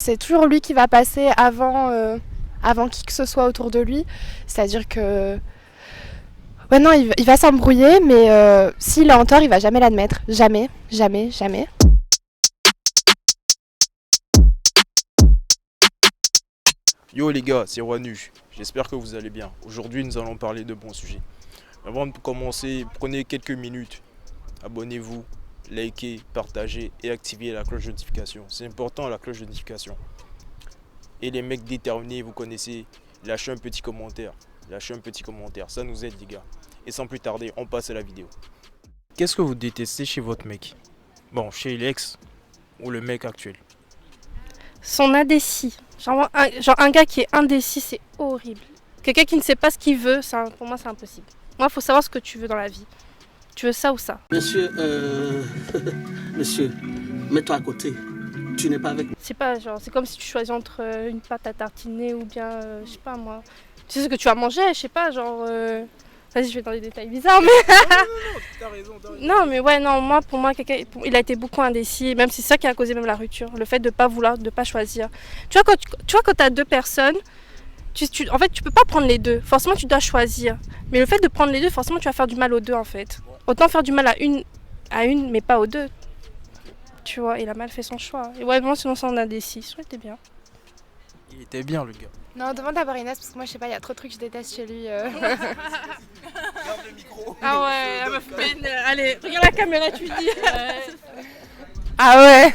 c'est toujours lui qui va passer avant qui que ce soit autour de lui. C'est-à-dire que... Ouais, non, il va s'embrouiller, mais s'il est en tort, il va jamais l'admettre. Jamais, jamais, jamais. Yo les gars, c'est Wanu. J'espère que vous allez bien. Aujourd'hui, nous allons parler de bons sujets. Avant de commencer, prenez quelques minutes. Abonnez-vous, likez, partagez et activez la cloche de notification. C'est important la cloche de notification. Et les mecs déterminés, vous connaissez, lâchez un petit commentaire. Lâchez un petit commentaire, ça nous aide les gars. Et sans plus tarder, on passe à la vidéo. Qu'est-ce que vous détestez chez votre mec? Bon, chez l'ex ou le mec actuel? Son indécis. Genre un gars qui est indécis, c'est horrible. Quelqu'un qui ne sait pas ce qu'il veut, pour moi c'est impossible. Moi, il faut savoir ce que tu veux dans la vie. Tu veux ça ou ça? Monsieur, monsieur, mets-toi à côté. Tu n'es pas avec moi. C'est pas genre, c'est comme si tu choisis entre une pâte à tartiner ou bien, je sais pas moi. Tu sais ce que tu vas manger, je sais pas, genre. Vas-y, je vais dans des détails bizarres, mais. Non, t'as raison. Non, mais ouais, non, pour moi, il a été beaucoup indécis, même si c'est ça qui a causé même la rupture, le fait de pas vouloir, de pas choisir. Tu vois, quand t'as deux personnes, en fait, tu peux pas prendre les deux. Forcément, tu dois choisir. Mais le fait de prendre les deux, forcément, tu vas faire du mal aux deux, en fait. Autant faire du mal à une, mais pas aux deux. Tu vois, il a mal fait son choix. Et ouais, bon, sinon, c'est un indécis. Il était bien. Il était bien le gars. Non, demande d'abord Inès, parce que moi, je sais pas, il y a trop de trucs que je déteste chez lui. Garde le micro. Ah ouais, la meuf vénère. Allez, regarde la caméra, tu dis. Ah ouais.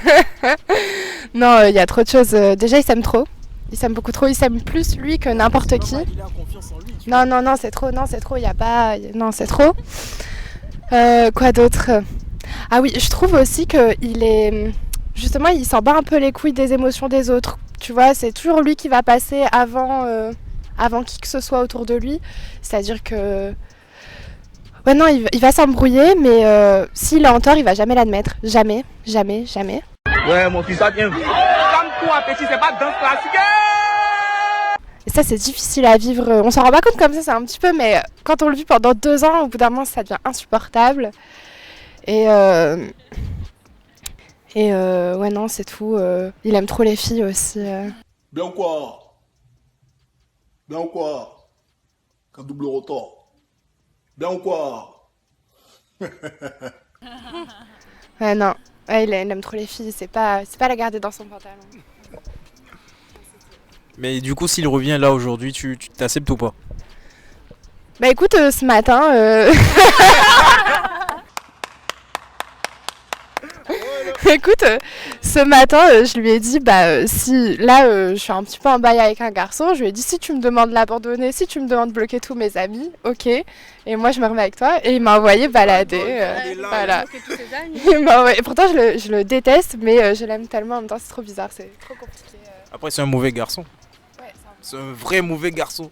Non, il y a trop de choses. Déjà, il s'aime trop. Il s'aime beaucoup trop. Il s'aime plus lui que n'importe qui. Il a confiance en lui. Non, c'est trop. Non, c'est trop. Il y a pas. Non, c'est trop. Quoi d'autre? Ah oui, je trouve aussi que il est. Justement, il s'en bat un peu les couilles des émotions des autres. Tu vois, c'est toujours lui qui va passer avant qui que ce soit autour de lui. C'est-à-dire que. Ouais, non, il va s'embrouiller, mais s'il est en tort, il va jamais l'admettre. Jamais, jamais, jamais. Ouais, mon fils, ça vient. Calme-toi, petit, c'est pas danse classique. Et ça, c'est difficile à vivre. On s'en rend pas compte comme ça, c'est un petit peu, mais quand on le vit pendant 2 ans, au bout d'un moment, ça devient insupportable. Et ouais, non, c'est tout. Il aime trop les filles aussi. Bien quoi? Bien quoi? Qu'un double rotor. Bien ou quoi? Ouais, non. Ouais, il aime trop les filles, c'est pas la garder dans son pantalon. Mais du coup, s'il revient là aujourd'hui, tu t'acceptes ou pas? Bah écoute, ce matin... Écoute, ce matin, je lui ai dit, si là, je suis un petit peu en bail avec un garçon, je lui ai dit, si tu me demandes de l'abandonner, si tu me demandes de bloquer tous mes amis, ok, et moi je me remets avec toi, et il m'a envoyé balader, voilà. Et pourtant, je le déteste, mais je l'aime tellement, en même temps, c'est trop bizarre, c'est trop compliqué. Après, c'est un mauvais garçon. Ouais, C'est un vrai mauvais garçon.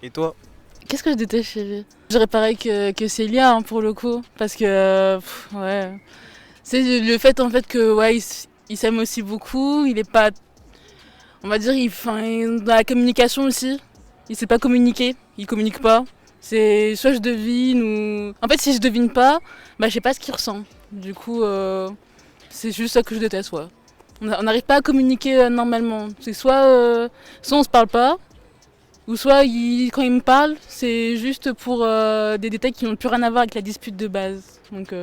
Et toi? Qu'est-ce que je déteste chez lui? Je dirais pareil que Célia, hein, pour le coup, parce que, ouais... C'est le fait en fait que ouais, il s'aime aussi beaucoup, il est pas, on va dire, dans la communication aussi, il sait pas communiquer, il communique pas. C'est soit je devine ou, en fait si je devine pas, je sais pas ce qu'il ressent. Du coup, c'est juste ça que je déteste, ouais. On n'arrive pas à communiquer normalement. C'est soit on se parle pas, ou soit quand il me parle, c'est juste pour des détails qui n'ont plus rien à voir avec la dispute de base. Donc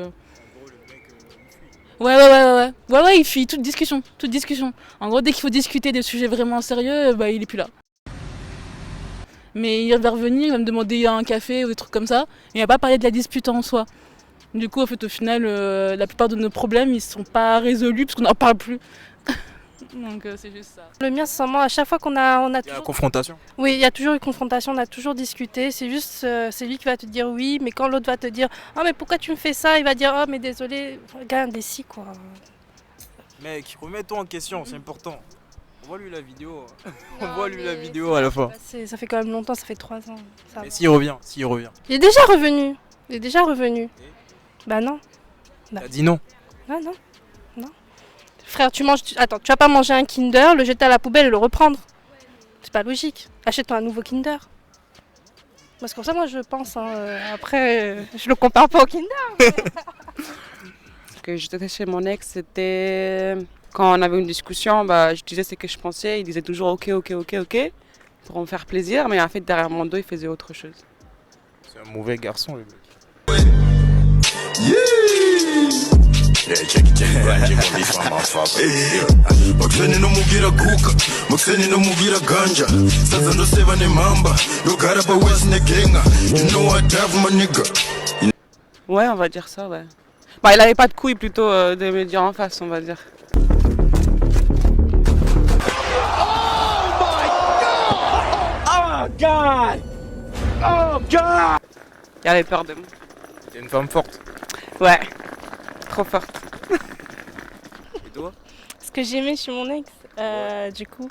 Ouais, il fuit toute discussion. En gros, dès qu'il faut discuter des sujets vraiment sérieux, il est plus là. Mais il va revenir, il va me demander un café ou des trucs comme ça, et il va pas parler de la dispute en soi. Du coup, en fait, au final, la plupart de nos problèmes, ils sont pas résolus parce qu'on n'en parle plus. Donc c'est juste ça. Le mien, sincèrement, à chaque fois qu'on a Il y a toujours... la confrontation. Oui, il y a toujours eu confrontation, on a toujours discuté. C'est juste, c'est lui qui va te dire oui, mais quand l'autre va te dire « Oh, mais pourquoi tu me fais ça ?» Il va dire « Oh, mais désolé, regarde, indécis, quoi. » Mec, remets-toi en question, c'est important. Envoie-lui la vidéo. Envoie-lui la vidéo à la fin. Ça fait quand même longtemps, ça fait 3 ans. Ça Mais va. s'il revient. Il est déjà revenu. Bah non. T'as dit non. Non. Frère, Attends, tu vas pas manger un Kinder, le jeter à la poubelle et le reprendre. C'est pas logique. Achète-toi un nouveau Kinder. Parce que comme ça, moi, je pense. Après, je le compare pas au Kinder. Ce que je détestais chez mon ex, c'était Quand on avait une discussion, bah, je disais ce que je pensais, il disait toujours ok, ok, ok, ok, pour me faire plaisir, mais en fait derrière mon dos, il faisait autre chose. C'est un mauvais garçon, le mec. Makuseni nomugira kuka, makuseni nomugira ganja. Sasa ndo seva ne mamba, ndo garaba west ne kenga. You know what have my nigga. Ouais, on va dire ça, ouais. Bah, il avait pas de couilles plutôt de me dire en face, on va dire. Oh God! Oh God! Il avait peur de moi. T'es une femme forte. Ouais, trop forte. Et toi? Ce que j'aimais chez mon ex, du coup,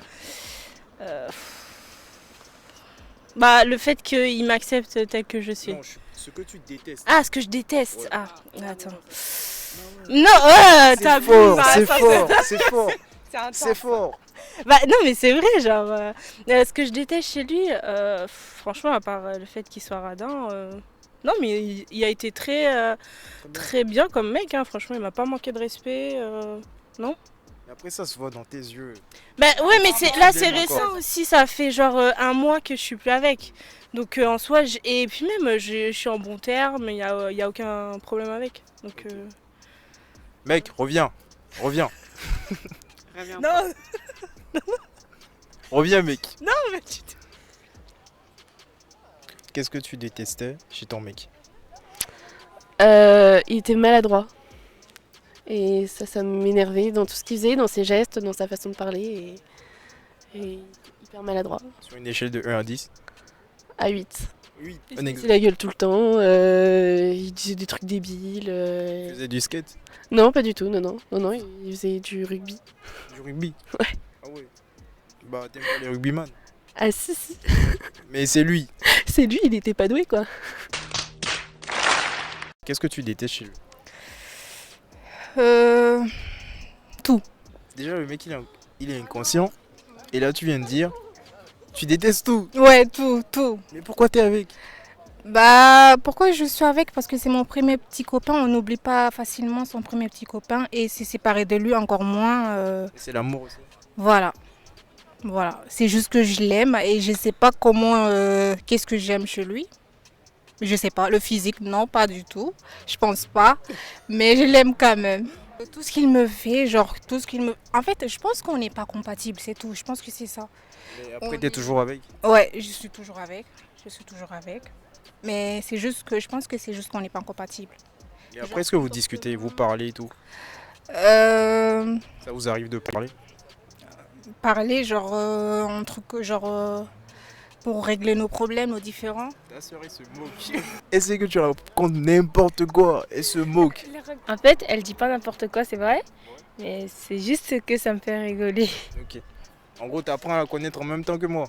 bah, le fait qu'il m'accepte tel que je suis. Non, ce que tu détestes. Ah, ce que je déteste. Ouais. Ah, attends. Non, t'as fort, bah, c'est ça, fort, c'est fort, c'est intense. c'est fort. Bah non, mais c'est vrai, genre, ce que je déteste chez lui, franchement, à part le fait qu'il soit radin, non, mais il a été très bien comme mec, hein, franchement, il m'a pas manqué de respect, non. Et après, ça se voit dans tes yeux. Bah ouais, mais là, c'est D'accord. récent aussi, ça fait genre un mois que je suis plus avec. Donc en soi, et puis même, je suis en bon terme, il y a aucun problème avec. Donc, Mec, reviens. non, Reviens, mec. non, mais tu Qu'est-ce que tu détestais chez ton mec? Il était maladroit. Et ça m'énervait dans tout ce qu'il faisait, dans ses gestes, dans sa façon de parler. Et hyper maladroit. Sur une échelle de 1 à 10? À 8. Oui. Il Un se exemple. cassait la gueule tout le temps, il disait des trucs débiles. Tu faisais du skate? Non, pas du tout, non, il faisait du rugby. Du rugby? Ouais. Ah ouais. Bah, t'aimes pas les rugbyman? Ah si, Mais c'est lui. c'est lui, il était pas doué quoi. Qu'est-ce que tu détestes chez lui? Déjà, le mec, il est inconscient. Et là, tu viens de dire, tu détestes tout. Ouais, tout. Mais pourquoi t'es avec? Bah, pourquoi je suis avec? Parce que c'est mon premier petit copain. On n'oublie pas facilement son premier petit copain. Et se séparer de lui encore moins. Et c'est l'amour aussi. Voilà. C'est juste que je l'aime et je sais pas comment. Qu'est-ce que j'aime chez lui? Je sais pas. Le physique, non, pas du tout. Je pense pas. Mais je l'aime quand même. Tout ce qu'il me fait, En fait, je pense qu'on n'est pas compatibles, c'est tout. Je pense que c'est ça. Mais après, t'es toujours avec? Ouais, je suis toujours avec. Mais c'est juste que je pense que c'est juste qu'on n'est pas compatibles. Et après, est-ce que vous discutez, vous parlez et tout? Ça vous arrive de parler? Parler, un truc pour régler nos problèmes, nos différends. Ta sœur, elle se moque. Est-ce que tu racontes n'importe quoi? Elle se moque. En fait, elle dit pas n'importe quoi, c'est vrai. Mais c'est juste que ça me fait rigoler. Ok. En gros, t'apprends à la connaître en même temps que moi.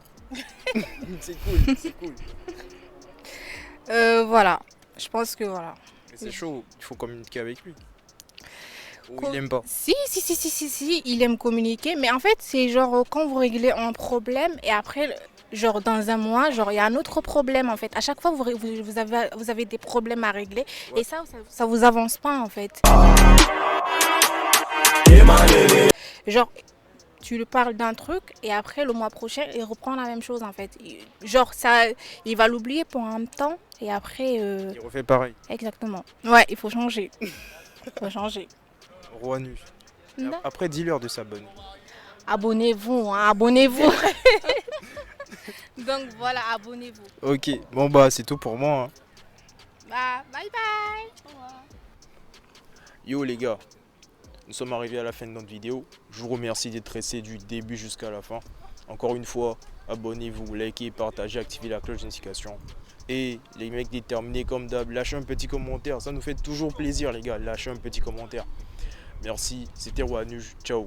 C'est cool. Voilà. Je pense que voilà. Mais c'est chaud, il faut communiquer avec lui. Ou il aime pas? Si, il aime communiquer. Mais en fait, c'est genre quand vous réglez un problème et après, genre dans un mois, genre il y a un autre problème en fait. À chaque fois, vous avez des problèmes à régler. Ouais. Et ça vous avance pas en fait. Genre, tu lui parles d'un truc et après, le mois prochain, il reprend la même chose en fait. Genre, il va l'oublier pour un temps et après... Il refait pareil. Exactement. Ouais, il faut changer. Roi nu. Après, dis-leur de s'abonner. Abonnez-vous, hein, abonnez-vous. Donc voilà, abonnez-vous. Ok, bon bah c'est tout pour moi. Hein. Bah, bye bye. Au revoir. Yo les gars, nous sommes arrivés à la fin de notre vidéo. Je vous remercie d'être restés du début jusqu'à la fin. Encore une fois, abonnez-vous, likez, partagez, activez la cloche de notification. Et les mecs déterminés comme d'hab, lâchez un petit commentaire. Ça nous fait toujours plaisir les gars, lâchez un petit commentaire. Merci, c'était Roi Nuge, ciao.